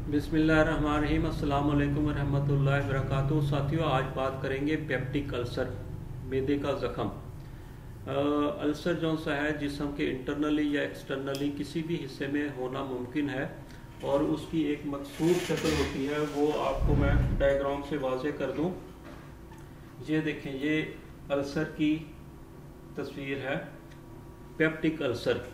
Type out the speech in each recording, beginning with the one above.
बिस्मिल्लाहिर्रहमानिर्रहीम। अस्सलाम वालेकुम रहमतुल्लाहि व बरकातुहू। साथियों, आज बात करेंगे पेप्टिक अल्सर, मैदे का ज़ख़म। अल्सर जो सा है जिस्म के इंटरनली या एक्सटर्नली किसी भी हिस्से में होना मुमकिन है और उसकी एक मखसूर शक्ल होती है। वो आपको मैं डायग्राम से वाज़ेह कर दूं। ये देखें, ये अल्सर की तस्वीर है। पेप्टिक अल्सर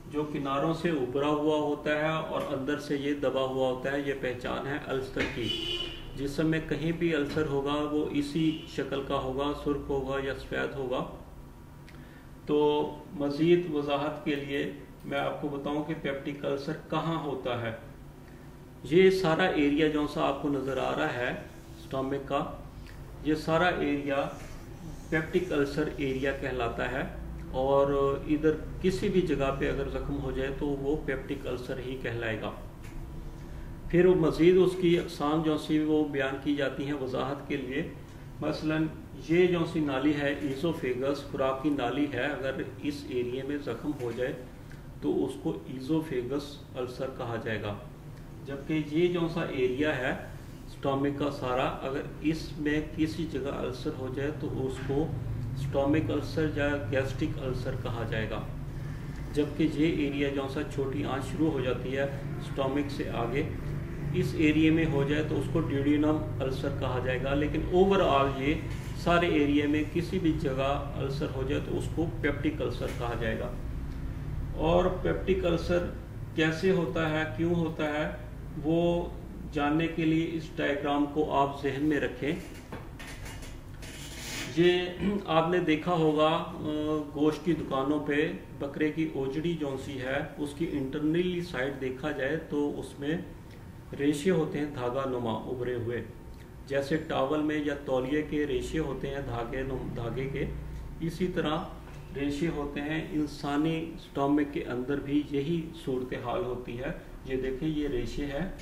जो किनारों से उभरा हुआ होता है और अंदर से ये दबा हुआ होता है, ये पहचान है अल्सर की। जिस्म में कहीं भी अल्सर होगा वो इसी शक्ल का होगा, सुर्ख होगा या सफ़ेद होगा। तो मज़ीद वजाहत के लिए मैं आपको बताऊं कि पेप्टिक अल्सर कहाँ होता है। ये सारा एरिया जो सा आपको नज़र आ रहा है स्टमक का, ये सारा एरिया पेप्टिक अल्सर एरिया कहलाता है। और इधर किसी भी जगह पे अगर ज़ख्म हो जाए तो वो पेप्टिक अल्सर ही कहलाएगा। फिर मज़ीद उसकी अक़साम जो सी वो बयान की जाती हैं वजाहत के लिए। मसलन ये जो सी नाली है ईज़ोफेगस, खुराक की नाली है, अगर इस एरिया में ज़ख्म हो जाए तो उसको ईज़ोफेगस अल्सर कहा जाएगा। जबकि ये जो सा एरिया है स्टमक का सारा, अगर इसमें किसी जगह अल्सर हो जाए तो उसको स्टमक अल्सर या गैस्ट्रिक अल्सर कहा जाएगा। जबकि ये एरिया जो सा छोटी आंच शुरू हो जाती है स्टमक से आगे, इस एरिया में हो जाए तो उसको ड्यूडेनम अल्सर कहा जाएगा। लेकिन ओवरऑल ये सारे एरिया में किसी भी जगह अल्सर हो जाए तो उसको पेप्टिक अल्सर कहा जाएगा। और पेप्टिक अल्सर कैसे होता है, क्यों होता है, वो जानने के लिए इस डायग्राम को आप जहन में रखें। ये आपने देखा होगा गोश्त की दुकानों पे बकरे की ओजड़ी जो सी है उसकी इंटरनली साइड देखा जाए तो उसमें रेशे होते हैं धागा नुमा उभरे हुए, जैसे टावल में या तौलिए के रेशे होते हैं धागे के, इसी तरह रेशे होते हैं इंसानी स्टमक के अंदर भी यही सूरत हाल होती है। ये देखिए, ये रेशे हैं।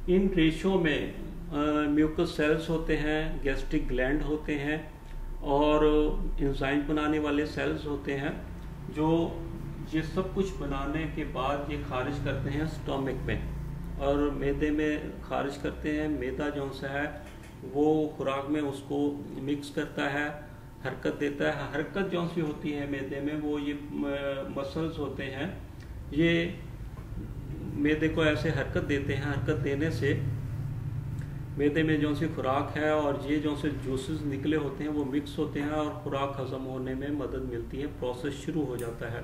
इन रेशों में म्यूकस सेल्स होते हैं, गैस्ट्रिक ग्लैंड होते हैं और एंजाइम बनाने वाले सेल्स होते हैं, जो ये सब कुछ बनाने के बाद ये खारिज करते हैं स्टमक में और मैदे में खारिज करते हैं। मैदा जो सा है वो खुराक में उसको मिक्स करता है, हरकत देता है। हरकत जो सी होती है मैदे में वो ये मसल्स होते हैं, ये मैदे को ऐसे हरकत देते हैं। हरकत देने से मैदे में जो सी खुराक है और ये जो से जूसेस निकले होते हैं वो मिक्स होते हैं और खुराक हजम होने में मदद मिलती है, प्रोसेस शुरू हो जाता है।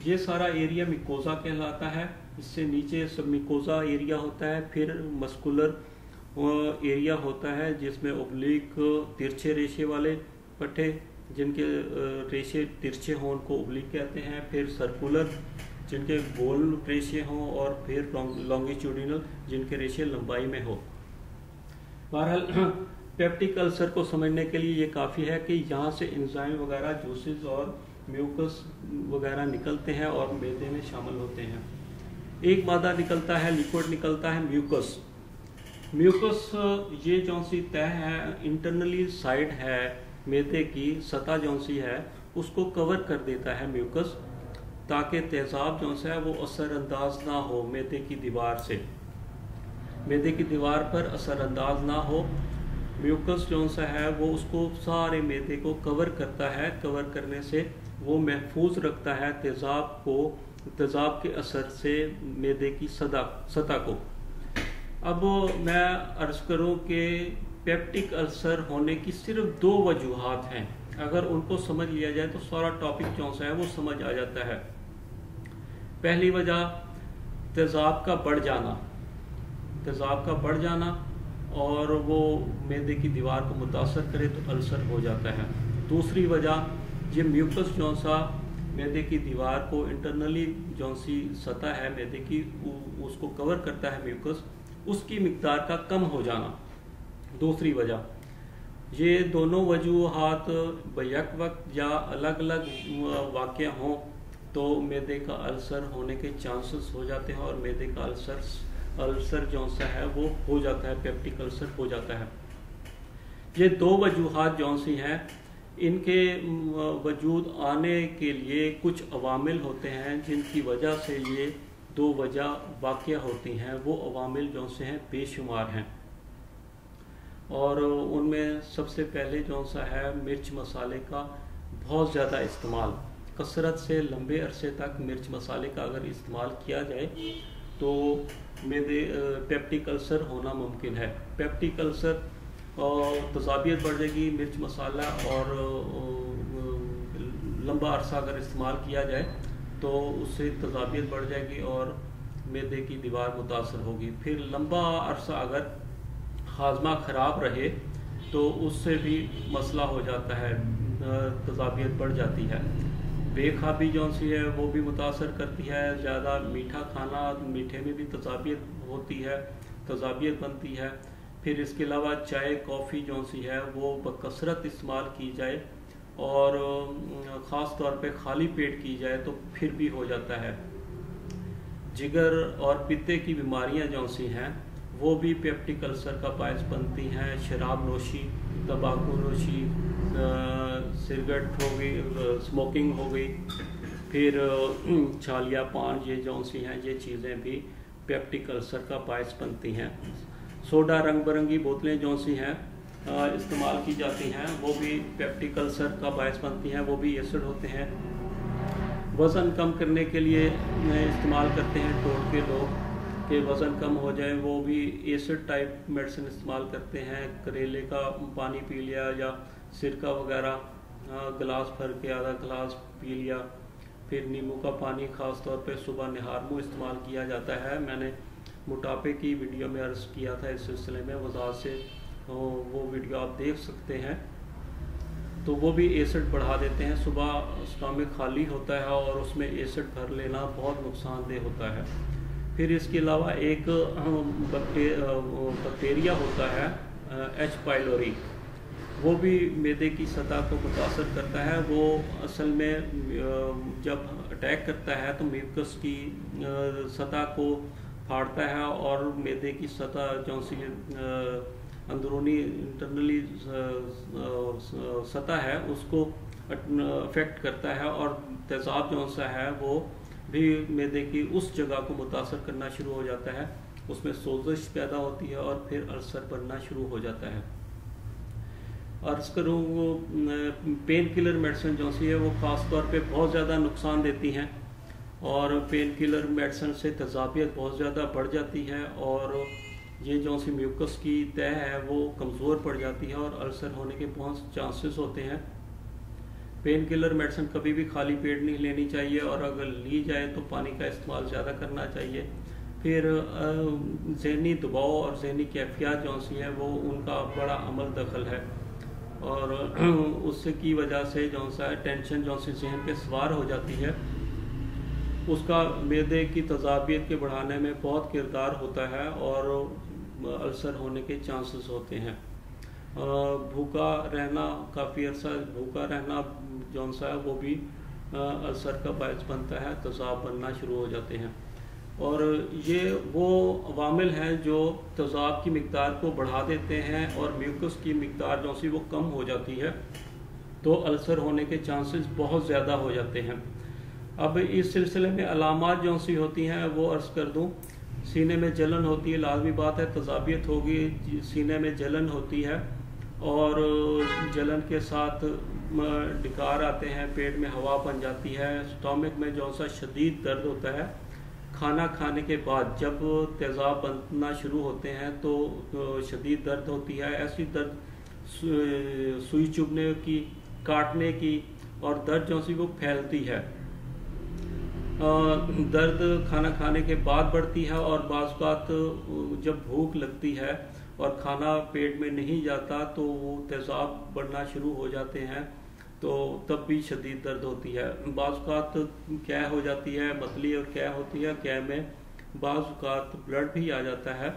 ये सारा एरिया मिकोजा कहलाता है। इससे नीचे सब मिकोजा एरिया होता है। फिर मस्कुलर एरिया होता है जिसमें ओब्लिक तिरछे रेशे वाले पट्टे, जिनके रेशे तिरछे हों उनको ओब्लिक कहते हैं। फिर सर्कुलर जिनके गोल रेशे हों और फिर लॉन्गिट्यूडिनल जिनके रेशे लंबाई में हो। बहरहाल पेप्टिक अल्सर को समझने के लिए ये काफ़ी है कि यहाँ से एंजाइम वगैरह, जूसेस और म्यूकस वगैरह निकलते हैं और मैदे में शामिल होते हैं। एक मादा निकलता है, लिक्विड निकलता है म्यूकस। म्यूकस ये जो सी तह है, इंटरनली साइड है मैदे की सतह जो सी है उसको कवर कर देता है म्यूकस, ताकि तेज़ाब जो सा है वो असरअंदाज ना हो मैदे की दीवार से, मैदे की दीवार पर असरअंदाज ना हो। म्यूकस जो सा है वो उसको सारे मैदे को कवर करता है। कवर करने से वो महफूज रखता है तेज़ाब को, तेज़ाब के असर से मैदे की सतह को। अब मैं अर्ज़ करूं कि पेप्टिक अल्सर होने की सिर्फ दो वजूहात हैं। अगर उनको समझ लिया जाए तो सारा टॉपिक जो सा है वो समझ आ जाता है। पहली वजह तेज़ाब का बढ़ जाना, तेज़ाब का बढ़ जाना और वो मैदे की दीवार को मुतासर करे तो अल्सर हो जाता है। दूसरी वजह ये म्यूकस जो सा मैदे की दीवार को इंटरनली जो सी सतह है मैदे की उसको कवर करता है म्यूकस, उसकी मिकदार का कम हो जाना दूसरी वजह। ये दोनों वजूहात बैक वक्त या अलग अलग वाक़या हों तो मैदे का अल्सर होने के चांसेस हो जाते हैं और मैदे का अल्सर जो सा है वो हो जाता है, पेप्टिक अल्सर हो जाता है। ये दो वजूहात जो सी हैं, इनके वजूद आने के लिए कुछ अवामिल होते हैं जिनकी वजह से ये दो वजह वाक़या होती हैं, वो अवामिल जो से हैं बेशुमार हैं। और उनमें सबसे पहले जो सा है मिर्च मसाले का बहुत ज़्यादा इस्तेमाल, कसरत से लंबे अरसे तक मिर्च मसाले का अगर इस्तेमाल किया जाए तो मैदे पेप्टिक अल्सर होना मुमकिन है। पेप्टिक अल्सर और तजाबियत बढ़ जाएगी। मिर्च मसाला और लंबा अरसा अगर इस्तेमाल किया जाए तो उससे तजाबियत बढ़ जाएगी और मैदे की दीवार मुतासर होगी। फिर लंबा अरसा अगर हाजमा ख़राब रहे तो उससे भी मसला हो जाता है, तजाबियत बढ़ जाती है। बेखाबी जो सी है वो भी मुतासर करती है। ज़्यादा मीठा खाना, मीठे में भी तजाबियत होती है, तजाबियत बनती है। फिर इसके अलावा चाय कॉफ़ी जो सी है वो बकसरत इस्तेमाल की जाए और ख़ास तौर पे खाली पेट की जाए तो फिर भी हो जाता है। जिगर और पित्ते की बीमारियां जो सी हैं वो भी पेप्टिक अल्सर का बायस बनती हैं। शराब नोशी, तंबाकू नोशी, सिगरेट हो गई, स्मोकिंग हो गई, फिर छालिया पान, ये जो सी हैं ये चीज़ें भी पेप्टिक अल्सर का बायस बनती हैं। सोडा रंग बिरंगी बोतलें जो सी हैं इस्तेमाल की जाती हैं वो भी पेप्टिक अल्सर का बायस बनती हैं, वो भी एसिड होते हैं। वज़न कम करने के लिए इस्तेमाल करते हैं तोड़ के लोग कि वज़न कम हो जाए, वो भी एसिड टाइप मेडिसिन इस्तेमाल करते हैं। करेले का पानी पी लिया या सिरका वगैरह गिलास भर के आधा गिलास पी लिया। फिर नींबू का पानी ख़ास तौर पे सुबह निहार मुँह इस्तेमाल किया जाता है। मैंने मोटापे की वीडियो में अर्ज़ किया था इस सिलसिले में, वज़ाहत से वो वीडियो आप देख सकते हैं। तो वो भी एसिड बढ़ा देते हैं। सुबह स्टमक खाली होता है और उसमें एसिड भर लेना बहुत नुकसानदेह होता है। फिर इसके अलावा एक बैक्टीरिया होता है एच पाइलोरी, वो भी मैदे की सतह को मुतासर करता है। वो असल में जब अटैक करता है तो म्यूकस की सतह को फाड़ता है और मैदे की सतह जो सी अंदरूनी इंटरनली सतह है उसको अफेक्ट करता है और तेज़ाब जो सा है वो भी मैदे की उस जगह को मुतासर करना शुरू हो जाता है। उसमें सोजिश पैदा होती है और फिर अल्सर बनना शुरू हो जाता है। अर्ज़ करूँ वो पेन किलर मेडिसिन जो सी है वो ख़ास तौर पे बहुत ज़्यादा नुकसान देती हैं और पेन किलर मेडिसिन से तजाबियत बहुत ज़्यादा बढ़ जाती है और ये जो सी म्यूकस की तह है वो कमज़ोर पड़ जाती है और अल्सर होने के बहुत चांसेस होते हैं। पेन किलर मेडिसिन कभी भी खाली पेट नहीं लेनी चाहिए और अगर ली जाए तो पानी का इस्तेमाल ज़्यादा करना चाहिए। फिर ज़हनी दबाव और ज़हनी कैफियत जो सी है वो उनका बड़ा अमल दखल है और उससे की वजह से जो सा टेंशन जो सी जहन पे सवार हो जाती है उसका मैदे की तजाबियत के बढ़ाने में बहुत किरदार होता है और अल्सर होने के चांसेस होते हैं। भूखा रहना, काफ़ी अर्सा भूखा रहना जो सा है वो भी अल्सर का बायस बनता है, तेज़ाब बनना शुरू हो जाते हैं। और ये वो अवामिल हैं जो तेज़ाब की मिक़दार को बढ़ा देते हैं और म्यूकस की मिक़दार जो सी वो कम हो जाती है तो अल्सर होने के चांसेस बहुत ज़्यादा हो जाते हैं। अब इस सिलसिले में अलामात जो सी होती हैं वो अर्ज़ कर दूँ। सीने में जलन होती है, लाजमी बात है, तजाबियत होगी, सीने में जलन होती है और जलन के साथ डकार आते हैं, पेट में हवा बन जाती है, स्टमक में जो सा शदीद दर्द होता है। खाना खाने के बाद जब तेज़ाब बनना शुरू होते हैं तो शदीद दर्द होती है। ऐसी दर्द सुई चुभने की, काटने की और दर्द जो सी वो फैलती है। दर्द खाना खाने के बाद बढ़ती है और बाज़ बात जब भूख लगती है और खाना पेट में नहीं जाता तो वो तेज़ाब बढ़ना शुरू हो जाते हैं तो तब भी शदीद दर्द होती है। बाज़ बात क्या हो जाती है, मतली और क्या होती है, क्या में बाज़ बात ब्लड भी आ जाता है।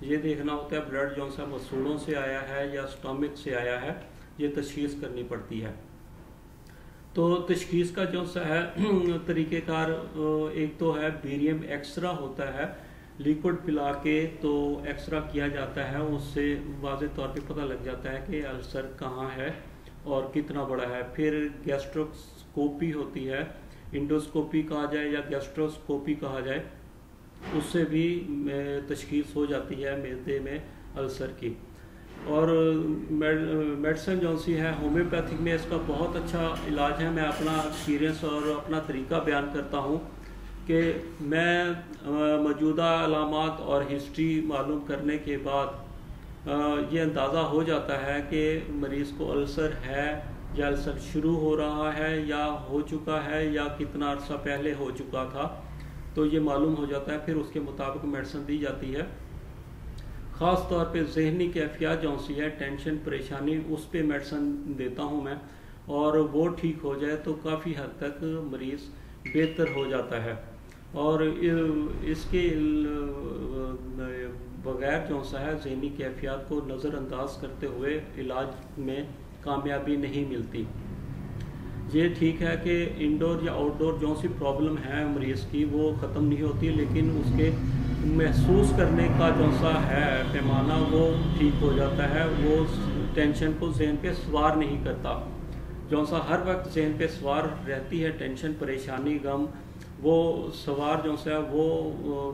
ये देखना होता है ब्लड जो सा मसूड़ों से आया है या स्टमक से आया है, ये तशख़ीस करनी पड़ती है। तो तशख़ीस का जो सा है तरीक़ेकार एक तो है बेरियम एक्सरा होता है, लिक्विड पिला के तो एक्सरा किया जाता है, उससे वाज़ेह तौर पे पता लग जाता है कि अल्सर कहाँ है और कितना बड़ा है। फिर गैस्ट्रोस्कोपी होती है, इंडोस्कोपी कहा जाए या गैस्ट्रोस्कोपी कहा जाए, उससे भी तशखीस हो जाती है मैदे में अल्सर की। और मेडिसिन जो सी है होम्योपैथिक में इसका बहुत अच्छा इलाज है। मैं अपना एक्सपीरियंस और अपना तरीका बयान करता हूँ कि मैं मौजूदा अलामात और हिस्ट्री मालूम करने के बाद ये अंदाज़ा हो जाता है कि मरीज़ को अल्सर है या अल्सर शुरू हो रहा है या हो चुका है या कितना अर्सा पहले हो चुका था, तो ये मालूम हो जाता है। फिर उसके मुताबिक मेडिसिन दी जाती है। ख़ास तौर पे जहनी कैफियत जो सी है, टेंशन परेशानी, उस पे मेडिसिन देता हूँ मैं, और वो ठीक हो जाए तो काफ़ी हद तक मरीज़ बेहतर हो जाता है। और इसके बगैर जो सा है जहनी कैफियत को नज़रअंदाज करते हुए इलाज में कामयाबी नहीं मिलती। ये ठीक है कि इंडोर या आउटडोर जो सी प्रॉब्लम है मरीज़ की वो ख़त्म नहीं होती, लेकिन उसके महसूस करने का जो सा है पैमाना वो ठीक हो जाता है। वो टेंशन को जहन पे सवार नहीं करता। जो सा हर वक्त जहन पे सवार रहती है टेंशन, परेशानी, गम, वो सवार जो सा वो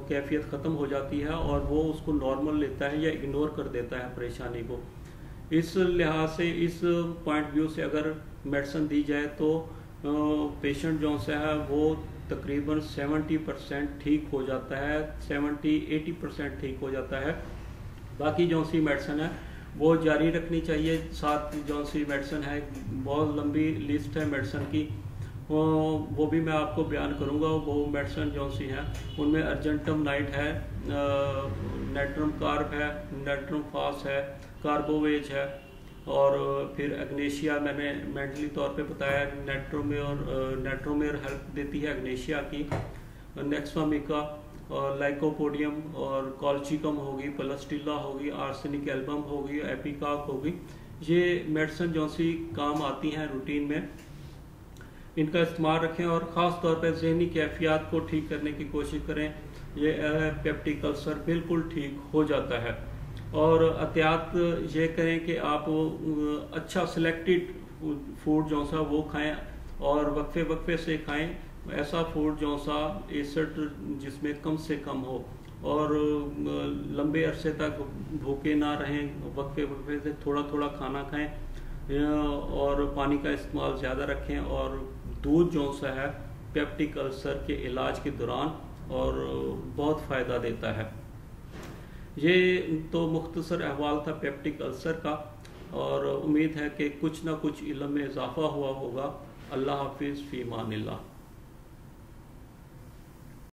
कैफियत ख़त्म हो जाती है और वो उसको नॉर्मल लेता है या इग्नोर कर देता है परेशानी को। इस लिहाज से, इस पॉइंट व्यू से अगर मेडिसिन दी जाए तो पेशेंट जो सा है वो तकरीबन 70% ठीक हो जाता है, 70-80% ठीक हो जाता है। बाकी जो सी मेडिसिन है वो जारी रखनी चाहिए। साथ जो सी मेडिसिन है, बहुत लंबी लिस्ट है मेडिसिन की, वो भी मैं आपको बयान करूंगा। वो मेडिसिन जो सी हैं उनमें अर्जेंटम नाइट है, नेट्रम कार्ब है, नेट्रम फास है, कार्बोवेज है, और फिर एग्नेशिया मैंने मेंटली तौर पे बताया। नेट्रोमेर हेल्प देती है एग्नेशिया की, नेक्सवामिका और लाइकोपोडियम और कॉल्चिकम होगी, पलस्टिला होगी, आर्सेनिक एल्बम होगी, एपिकाक होगी। ये मेडिसिन जो सी काम आती हैं रूटीन में, इनका इस्तेमाल रखें और ख़ास तौर पर जहनी कैफियत को ठीक करने की कोशिश करें। ये पेप्टिक अल्सर बिल्कुल ठीक हो जाता है। और एहतियात ये करें कि आप अच्छा सिलेक्टेड फूड जो सा वो खाएं और वक्फे वक्फे से खाएं। ऐसा फूड जो सा एसिड जिसमें कम से कम हो, और लंबे अरसे तक भूखे ना रहें, वक्फे वक्फे से थोड़ा थोड़ा खाना खाएं और पानी का इस्तेमाल ज़्यादा रखें। और दूध जो सा है पेप्टिक अल्सर के इलाज के दौरान और बहुत फ़ायदा देता है। ये तो मुख्तसर अहवाल था पेप्टिक अल्सर का, और उम्मीद है कि कुछ ना कुछ इल्म में इजाफ़ा हुआ होगा। अल्लाह हाफिज़, फ़ी अमानिल्लाह।